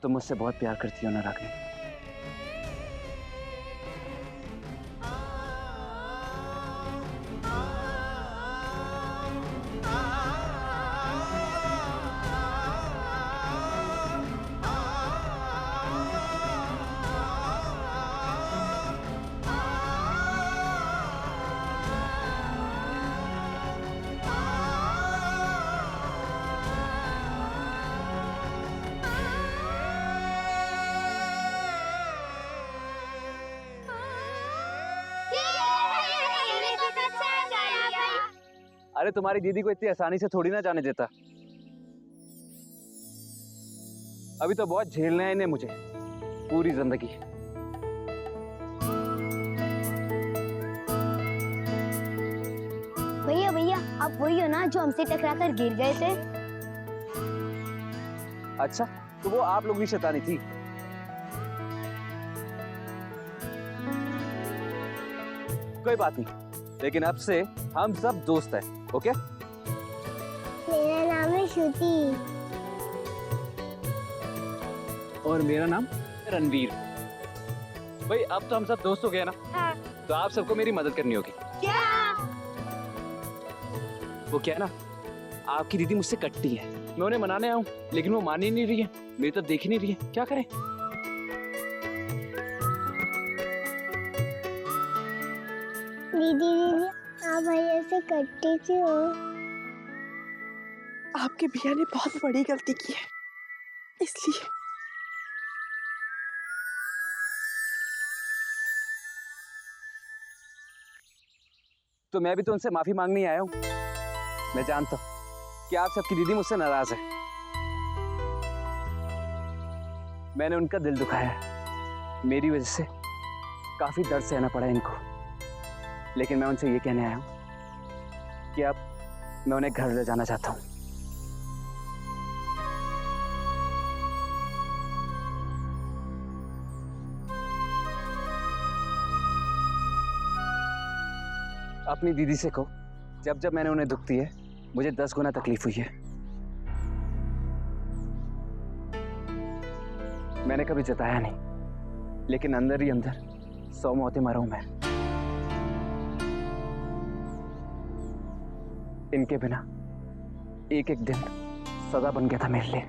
तुम मुझसे बहुत प्यार करती हो ना रागिनी? अरे तुम्हारी दीदी को इतनी आसानी से थोड़ी ना जाने देता। अभी तो बहुत झेलना है इन्हें मुझे पूरी जिंदगी। भैया भैया, आप वही हो ना जो हमसे टकराकर गिर गए थे? अच्छा, तो वो आप लोग की शैतानी थी। कोई बात नहीं, लेकिन अब से हम सब दोस्त हैं, ओके? मेरा नाम है श्रुति। और मेरा नाम रणवीर। भाई अब तो हम सब दोस्त हो गए ना? हाँ। तो आप सबको मेरी मदद करनी होगी। क्या? वो क्या है ना, आपकी दीदी मुझसे कटती है। मैं उन्हें मनाने आऊं, लेकिन वो मान ही नहीं रही है, मेरी तो देख ही नहीं रही है। क्या करें? दीदी आप भैया से कटती क्यों हो? आपके भैया ने बहुत बड़ी गलती की है, इसलिए। तो मैं भी तो उनसे माफी मांगने आया हूँ। मैं जानता हूँ कि आप सबकी दीदी मुझसे नाराज है। मैंने उनका दिल दुखाया है, मेरी वजह से काफी दर्द सहना पड़ा इनको। लेकिन मैं उनसे ये कहने आया हूँ कि अब मैं उन्हें घर ले जाना चाहता हूँ। अपनी दीदी से कहो, जब जब मैंने उन्हें दुख दी है, मुझे 10 गुना तकलीफ हुई है। मैंने कभी जताया नहीं, लेकिन अंदर ही अंदर 100 मौतें मरा हूं मैं। इनके बिना एक एक दिन सदा बन गया था मेरे लिए।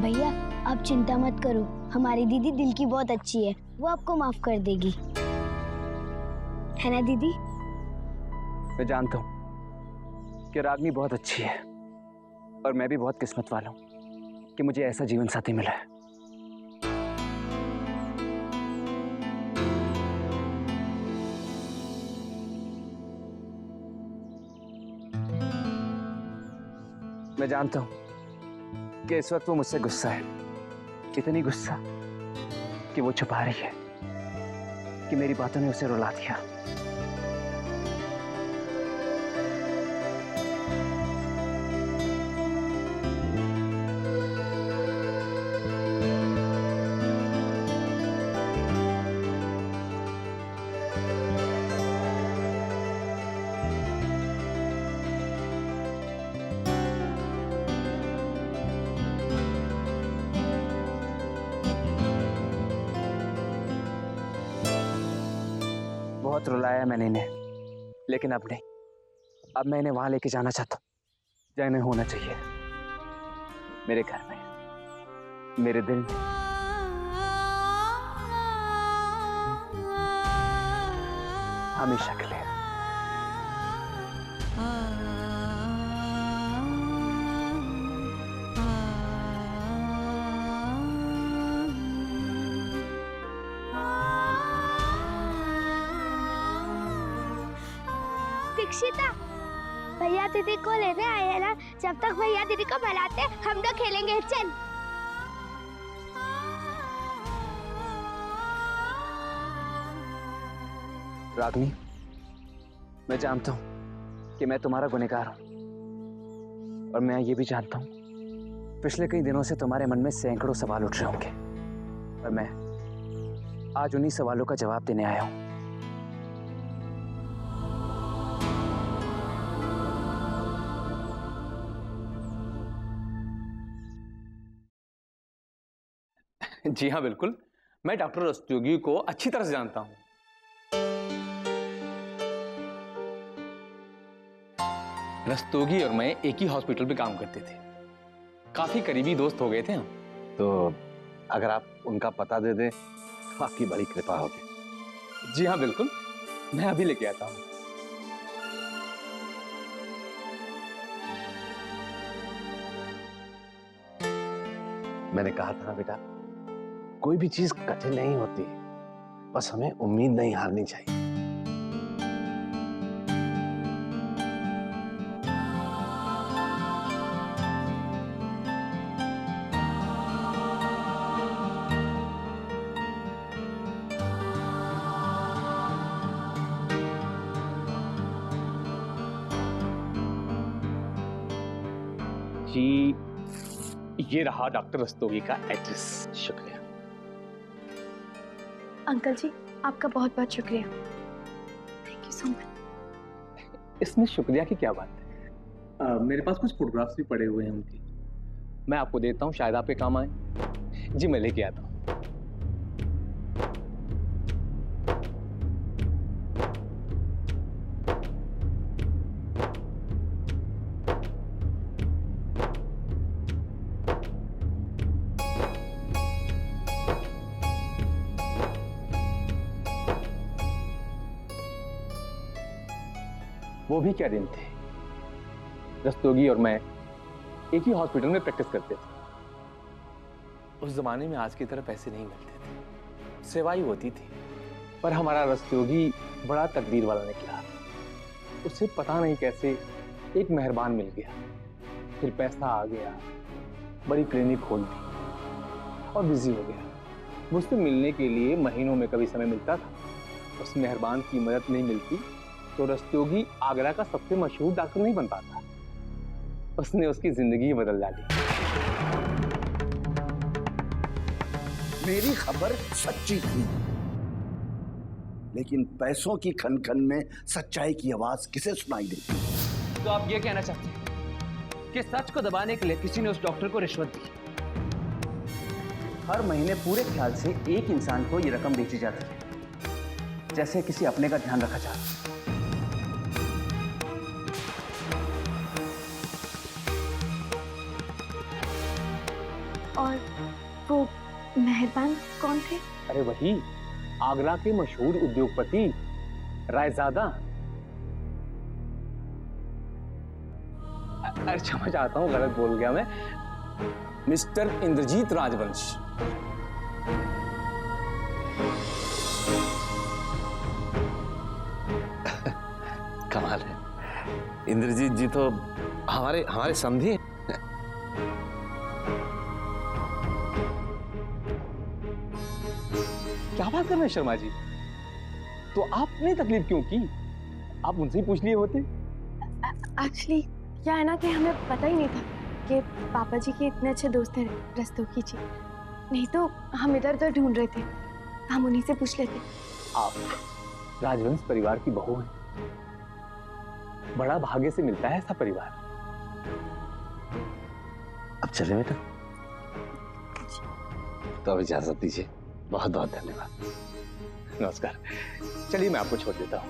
भैया आप चिंता मत करो, हमारी दीदी दिल की बहुत अच्छी है, वो आपको माफ कर देगी, है ना दीदी? मैं जानता हूं कि रागनी बहुत अच्छी है, और मैं भी बहुत किस्मत वाला हूं कि मुझे ऐसा जीवन साथी मिला है। मैं जानता हूं कि इस वक्त वो मुझसे गुस्सा है, इतनी गुस्सा कि वो छुपा रही है कि मेरी बातों ने उसे रुला दिया। बहुत रुलाया मैंने इन्हें, लेकिन अब नहीं। अब मैं इन्हें वहां लेके जाना चाहता हूं जहाँ इन्हें होना चाहिए, मेरे घर में, मेरे दिल में। हमेशा के लिए। दीक्षिता, भैया दीदी को लेने आए हैं ना, जब तक भैया दीदी को बुलाते हम लोग खेलेंगे, चल। रागनी, मैं जानता हूं कि मैं तुम्हारा गुनहगार हूं, और मैं ये भी जानता हूं पिछले कई दिनों से तुम्हारे मन में सैकड़ों सवाल उठ रहे होंगे, और मैं आज उन्हीं सवालों का जवाब देने आया हूं। जी हाँ बिल्कुल, मैं डॉक्टर रस्तोगी को अच्छी तरह से जानता हूँ। रस्तोगी और मैं एक ही हॉस्पिटल पे काम करते थे, काफी करीबी दोस्त हो गए थे हम। तो अगर आप उनका पता दे दें तो आपकी बड़ी कृपा होगी। जी हाँ बिल्कुल, मैं अभी लेके आता हूँ। मैंने कहा था ना बेटा, कोई भी चीज कठिन नहीं होती, बस हमें उम्मीद नहीं हारनी चाहिए। जी, ये रहा डॉक्टर रस्तोगी का एड्रेस। शुक्रिया। अंकल जी, आपका बहुत बहुत शुक्रिया। Thank you so much. इसमें शुक्रिया की क्या बात है? मेरे पास कुछ फोटोग्राफ्स भी पड़े हुए हैं उनकी, मैं आपको देता हूँ, शायद आपके काम आए। जी मैं लेके आता हूँ। वो भी क्या दिन थे, रस्तोगी और मैं एक ही हॉस्पिटल में प्रैक्टिस करते थे। उस जमाने में आज की तरह पैसे नहीं मिलते थे, सेवाई होती थी, पर हमारा रस्तोगी बड़ा तकदीर वाला निकला। उसे पता नहीं कैसे एक मेहरबान मिल गया, फिर पैसा आ गया, बड़ी क्लिनिक खोल दी और बिजी हो गया। मुझसे मिलने के लिए महीनों में कभी समय मिलता था। उस मेहरबान की मदद नहीं मिलती तो रस्तोगी आगरा का सबसे मशहूर डॉक्टर नहीं बन पाता। उसने उसकी जिंदगी बदल डाली। मेरी खबर सच्ची थी, लेकिन पैसों की खनखन में सच्चाई की आवाज किसे सुनाई देती? तो आप ये कहना चाहते हैं कि सच को दबाने के लिए किसी ने उस डॉक्टर को रिश्वत दी? हर महीने पूरे ख्याल से एक इंसान को ये रकम बेची जाती है, जैसे किसी अपने का ध्यान रखा जाए। और वो मेहरबान कौन थे? अरे वही आगरा के मशहूर उद्योगपति रायजादा। अरे क्षमा चाहता हूँ, गलत बोल गया मैं, मिस्टर इंद्रजीत राजवंश। कमाल है, इंद्रजीत जी तो हमारे समधी हैं। क्या बात कर रहे हैं शर्मा जी, तो आपने तकलीफ क्यों की? आप उनसे ही पूछ लिए होते। एक्चुअली क्या है ना कि हमें पता ही नहीं था कि पापा जी के इतने अच्छे दोस्त हैं रस्तोगी जी, नहीं तो हम इधर उधर ढूंढ रहे थे, हम उन्हीं से पूछ लेते। आप राजवंश परिवार की बहू हैं, बड़ा भाग्य से मिलता है ऐसा परिवार। अब चले बेटा, तो अब इजाजत दीजिए। बहुत बहुत धन्यवाद। नमस्कार। चलिए मैं आपको छोड़ देता हूँ।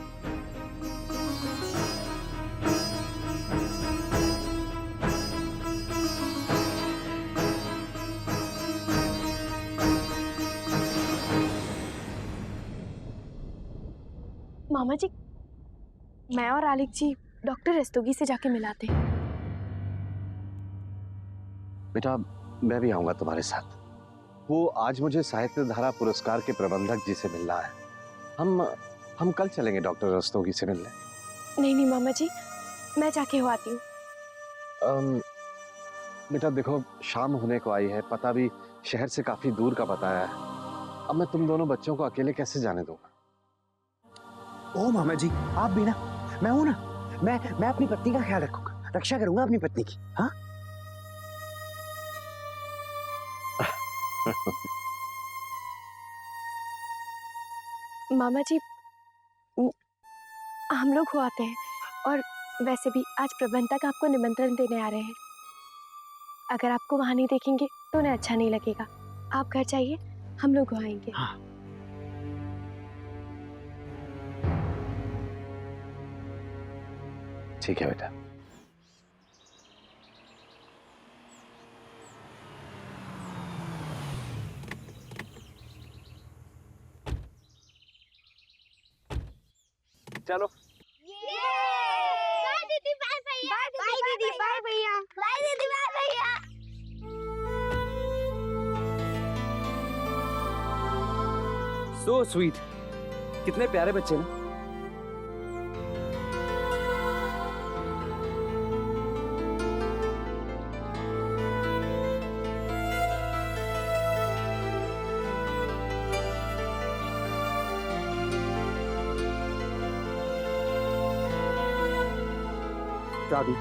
मामा जी, मैं और आलिक जी डॉक्टर रस्तोगी से जाके मिलाते हैं। बेटा मैं भी आऊंगा तुम्हारे साथ। वो आज मुझे साहित्य धारा पुरस्कार के प्रबंधक जी से मिलना है। हम कल चलेंगे डॉक्टर रस्तोगी से मिलने। नहीं मामा जी, मैं जाके हो आती हूँ। बेटा देखो, शाम होने को आई है, पता भी शहर से काफी दूर का पता है। अब मैं तुम दोनों बच्चों को अकेले कैसे जाने दूंगा? ओ मामा जी, आप भी ना, मैं हूं ना, मैं अपनी पत्नी का ख्याल रखूंगा, रक्षा करूंगा अपनी पत्नी की। हाँ मामा जी, हम लोग हो आते हैं, और वैसे भी आज प्रबंधक आपको निमंत्रण देने आ रहे हैं। अगर आपको वहां नहीं देखेंगे तो उन्हें अच्छा नहीं लगेगा। आप घर जाइए, हम लोग आएंगे। हाँ। ठीक है बेटा। चलो बाय दीदी, बाय भैया। बाय दीदी, बाय भैया। बाय दीदी, बाय भैया। सो स्वीट, कितने प्यारे बच्चे ना। रागी,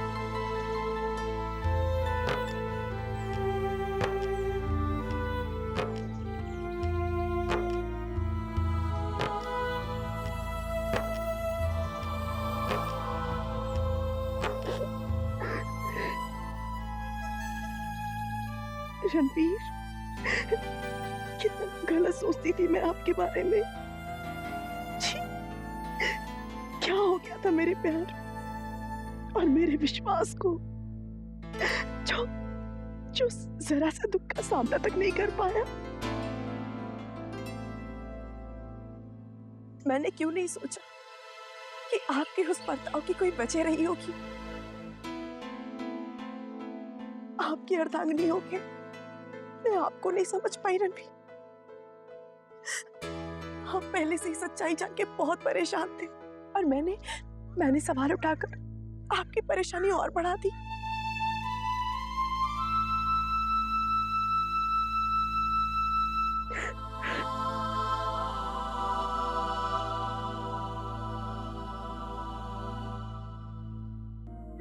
रणवीर, कितना गलत सोचती थी मैं आपके बारे में। छी, क्या हो गया था मेरे प्यार और मेरे विश्वास को, जो जो जरा सा दुख का सामना तक नहीं कर पाया। मैंने क्यों नहीं सोचा कि आपके उस बर्ताव की कोई वजह रही होगी। आपकी अर्धांगिनी होके मैं आपको नहीं समझ पाई रणवीर। हम पहले से ही सच्चाई जान के बहुत परेशान थे और मैंने सवाल उठाकर आपकी परेशानी और बढ़ा दी।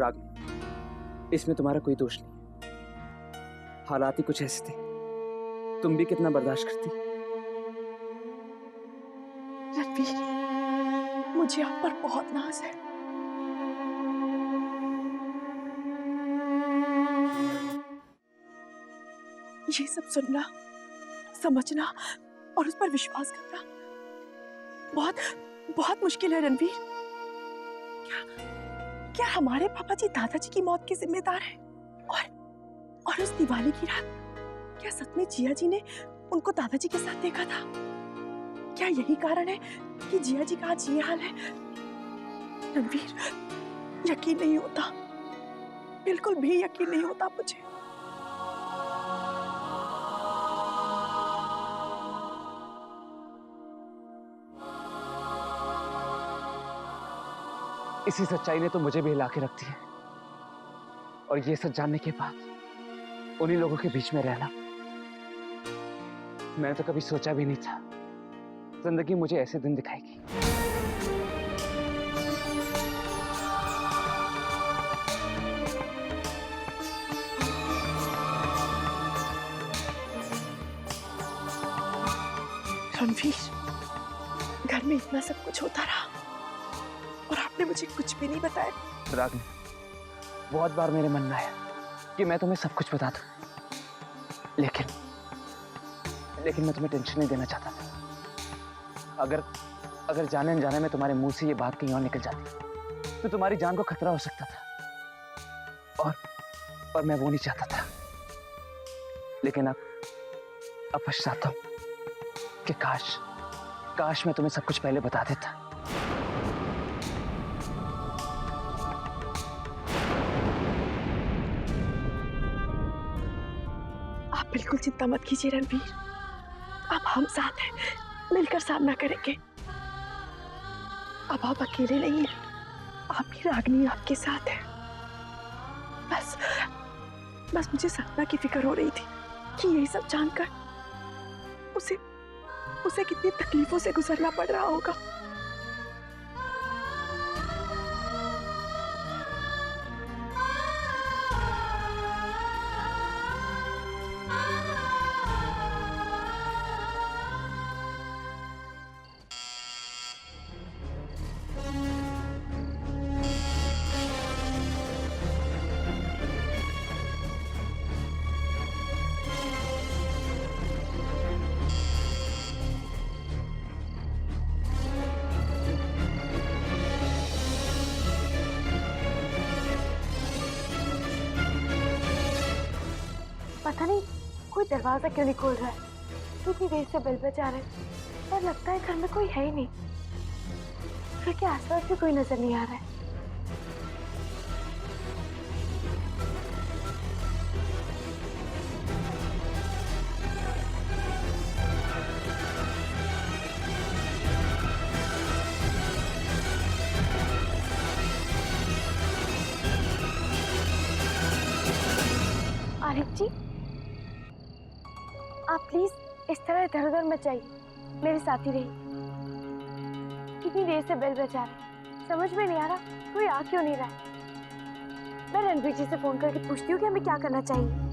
रागी, इसमें तुम्हारा कोई दोष नहीं। हालात ही कुछ ऐसे थे, तुम भी कितना बर्दाश्त करती। रणवीर, मुझे आप पर बहुत नाज है। ये सब सुनना, समझना और उस पर विश्वास करना बहुत बहुत मुश्किल है रणवीर। क्या हमारे पापा जी दादाजी की मौत के जिम्मेदार हैं? और उस दिवाली की रात क्या सच में जिया जी ने उनको दादाजी के साथ देखा था? क्या यही कारण है कि जिया जी का आज ये हाल है? रणवीर, यकीन नहीं होता, बिल्कुल भी यकीन नहीं होता मुझे। इसी सच्चाई ने तो मुझे भी हिला के रख दिया। और ये सच जानने के बाद उन्हीं लोगों के बीच में रहना, मैंने तो कभी सोचा भी नहीं था जिंदगी मुझे ऐसे दिन दिखाएगी। रणवीर, घर में इतना सब कुछ होता रहा और आपने मुझे कुछ भी नहीं बताया। रागिनी, बहुत बार मेरे मन में आया कि मैं तुम्हें सब कुछ बता दूं, लेकिन मैं तुम्हें टेंशन नहीं देना चाहता था। अगर जाने अनजाने में तुम्हारे मुंह से ये बात कहीं और निकल जाती तो तुम्हारी जान को खतरा हो सकता था, और मैं वो नहीं चाहता था। लेकिन अब पछताता हूं कि काश मैं तुम्हें सब कुछ पहले बता देता। आप बिल्कुल चिंता मत कीजिए रणवीर, अब हम साथ हैं, मिलकर सामना करेंगे। अब आप अकेले नहीं हैं, आपकी रागिनी आपके साथ है। बस मुझे सपना की फिक्र हो रही थी कि यही सब जानकर उसे कितनी तकलीफों से गुजरना पड़ रहा होगा। कोई दरवाजा क्यों नहीं खोल रहा है? कितनी देर से बेल बजा रहे हैं और लगता है घर में कोई है ही नहीं। घर के आसपास भी कोई नजर नहीं आ रहा है। आरिफ जी, आप प्लीज इस तरह इधर उधर मत जाइए, मेरे साथ ही रहिए। कितनी देर से बेल बजा रहे हैं, समझ में नहीं आ रहा कोई आ क्यों नहीं रहा है। मैं रणवीर जी से फोन करके पूछती हूँ कि हमें क्या करना चाहिए।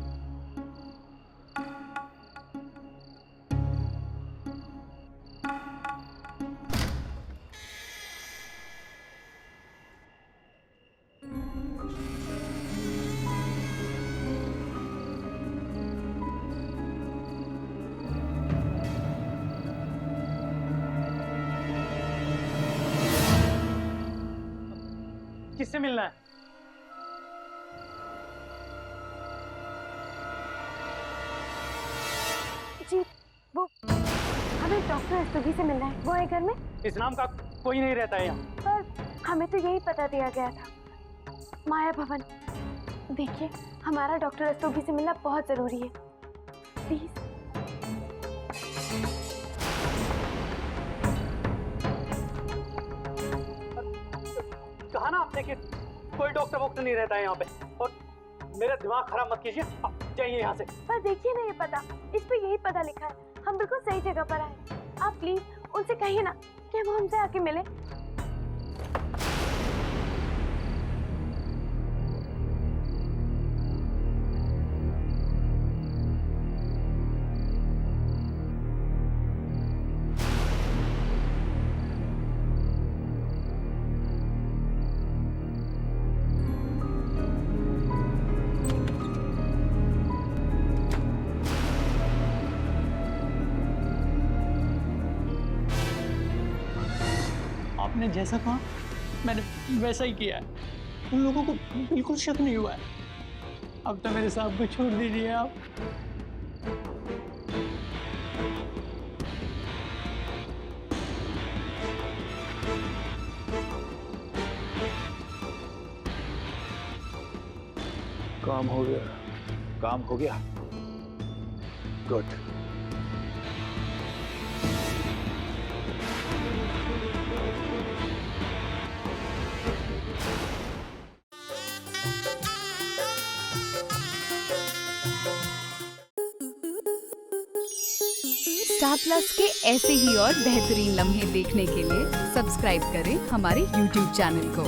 किससे मिलना है? जी वो हमें डॉक्टर रस्तोगी से मिलना है। वो है घर में? इस नाम का कोई नहीं रहता है यहाँ। पर हमें तो यही पता दिया गया था, माया भवन। देखिए, हमारा डॉक्टर रस्तोगी से मिलना बहुत जरूरी है, प्लीज। कहा ना आपने कि कोई डॉक्टर वोक्टर नहीं रहता है यहाँ पे, और मेरा दिमाग खराब मत कीजिए, आप जाइए यहाँ से। पर देखिए ना, ये पता, इस पे यही पता लिखा है, हम बिल्कुल सही जगह पर आए। आप प्लीज उनसे कहिए ना कि वो हमसे आके मिले। आपने जैसा कहा मैंने वैसा ही किया है। उन लोगों को बिल्कुल शक नहीं हुआ है। अब तो मेरे साहब को छोड़ दीजिए आप। काम हो गया। काम हो गया। गुड। स्टार प्लस के ऐसे ही और बेहतरीन लम्हे देखने के लिए सब्सक्राइब करें हमारे YouTube चैनल को।